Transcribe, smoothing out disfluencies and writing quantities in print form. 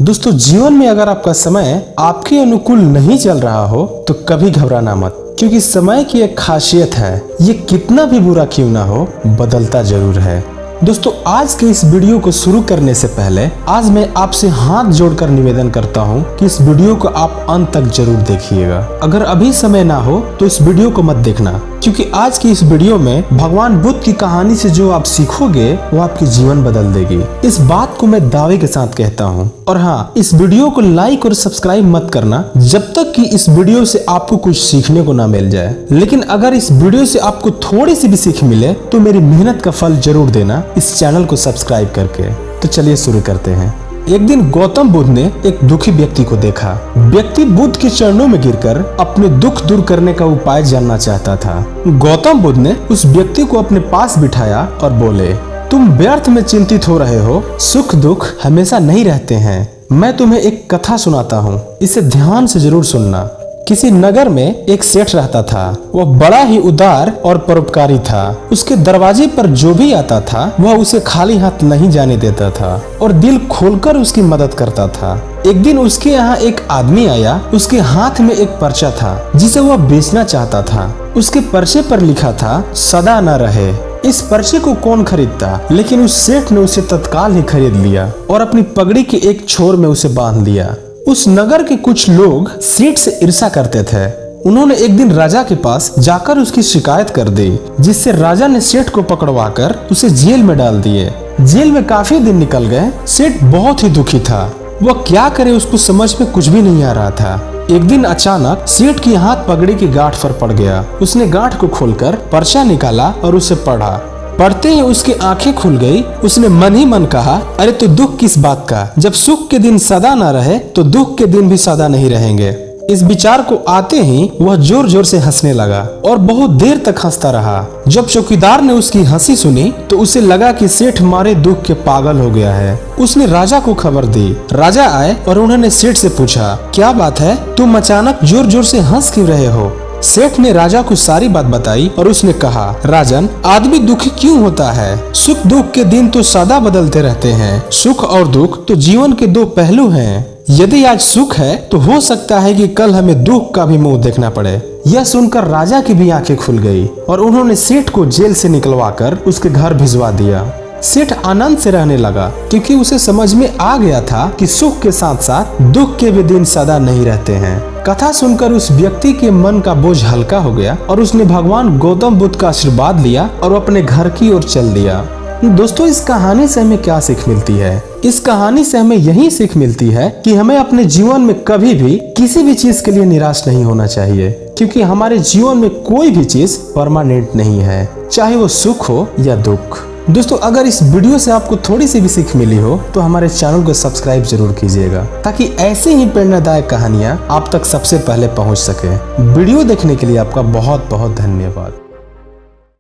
दोस्तों, जीवन में अगर आपका समय आपके अनुकूल नहीं चल रहा हो तो कभी घबराना मत, क्योंकि समय की एक खासियत है, ये कितना भी बुरा क्यों ना हो बदलता जरूर है। दोस्तों, आज के इस वीडियो को शुरू करने से पहले आज मैं आपसे हाथ जोड़कर निवेदन करता हूँ कि इस वीडियो को आप अंत तक जरूर देखिएगा। अगर अभी समय ना हो तो इस वीडियो को मत देखना, क्योंकि आज की इस वीडियो में भगवान बुद्ध की कहानी से जो आप सीखोगे वो आपकी जीवन बदल देगी। इस बात को मैं दावे के साथ कहता हूँ। और हाँ, इस वीडियो को लाइक और सब्सक्राइब मत करना जब तक कि इस वीडियो से आपको कुछ सीखने को ना मिल जाए। लेकिन अगर इस वीडियो से आपको थोड़ी सी भी सीख मिले तो मेरी मेहनत का फल जरूर देना इस चैनल को सब्सक्राइब करके। तो चलिए शुरू करते हैं। एक दिन गौतम बुद्ध ने एक दुखी व्यक्ति को देखा। व्यक्ति बुद्ध के चरणों में गिरकर अपने दुख दूर करने का उपाय जानना चाहता था। गौतम बुद्ध ने उस व्यक्ति को अपने पास बिठाया और बोले, तुम व्यर्थ में चिंतित हो रहे हो। सुख दुख हमेशा नहीं रहते हैं। मैं तुम्हें एक कथा सुनाता हूँ, इसे ध्यान से जरूर सुनना। किसी नगर में एक सेठ रहता था। वह बड़ा ही उदार और परोपकारी था। उसके दरवाजे पर जो भी आता था वह उसे खाली हाथ नहीं जाने देता था और दिल खोलकर उसकी मदद करता था। एक दिन उसके यहाँ एक आदमी आया। उसके हाथ में एक पर्चा था जिसे वह बेचना चाहता था। उसके पर्चे पर लिखा था, सदा न रहे। इस पर्चे को कौन खरीदता, लेकिन उस सेठ ने उसे तत्काल ही खरीद लिया और अपनी पगड़ी के एक छोर में उसे बांध लिया। उस नगर के कुछ लोग सेठ से ईर्ष्या करते थे। उन्होंने एक दिन राजा के पास जाकर उसकी शिकायत कर दी, जिससे राजा ने सेठ को पकड़वाकर उसे जेल में डाल दिए। जेल में काफी दिन निकल गए। सेठ बहुत ही दुखी था। वह क्या करे उसको समझ में कुछ भी नहीं आ रहा था। एक दिन अचानक सेठ की हाथ पगड़ी की गांठ पर पड़ गया। उसने गांठ को खोलकर पर्चा निकाला और उसे पढ़ा। पढ़ते ही उसकी आंखें खुल गई। उसने मन ही मन कहा, अरे तो दुख किस बात का? जब सुख के दिन सदा न रहे तो दुख के दिन भी सदा नहीं रहेंगे। इस विचार को आते ही वह जोर जोर से हंसने लगा और बहुत देर तक हंसता रहा। जब चौकीदार ने उसकी हंसी सुनी तो उसे लगा कि सेठ मारे दुख के पागल हो गया है। उसने राजा को खबर दी। राजा आए और उन्होंने सेठ से पूछा, क्या बात है, तुम अचानक जोर जोर से हंस क्यों रहे हो? सेठ ने राजा को सारी बात बताई और उसने कहा, राजन, आदमी दुखी क्यों होता है? सुख दुख के दिन तो सदा बदलते रहते हैं। सुख और दुख तो जीवन के दो पहलू हैं। यदि आज सुख है तो हो सकता है कि कल हमें दुख का भी मुंह देखना पड़े। यह सुनकर राजा की भी आंखें खुल गई और उन्होंने सेठ को जेल से निकलवाकर उसके घर भिजवा दिया। सेठ आनंद से रहने लगा, क्योंकि उसे समझ में आ गया था कि सुख के साथ साथ दुख के भी दिन सदा नहीं रहते हैं। कथा सुनकर उस व्यक्ति के मन का बोझ हल्का हो गया और उसने भगवान गौतम बुद्ध का आशीर्वाद लिया और अपने घर की ओर चल दिया। दोस्तों, इस कहानी से हमें क्या सीख मिलती है? इस कहानी से हमें यही सीख मिलती है कि हमें अपने जीवन में कभी भी किसी भी चीज के लिए निराश नहीं होना चाहिए, क्योंकि हमारे जीवन में कोई भी चीज परमानेंट नहीं है, चाहे वो सुख हो या दुख। दोस्तों, अगर इस वीडियो से आपको थोड़ी सी भी सीख मिली हो तो हमारे चैनल को सब्सक्राइब जरूर कीजिएगा, ताकि ऐसे ही प्रेरणादायक कहानियां आप तक सबसे पहले पहुंच सके। वीडियो देखने के लिए आपका बहुत बहुत धन्यवाद।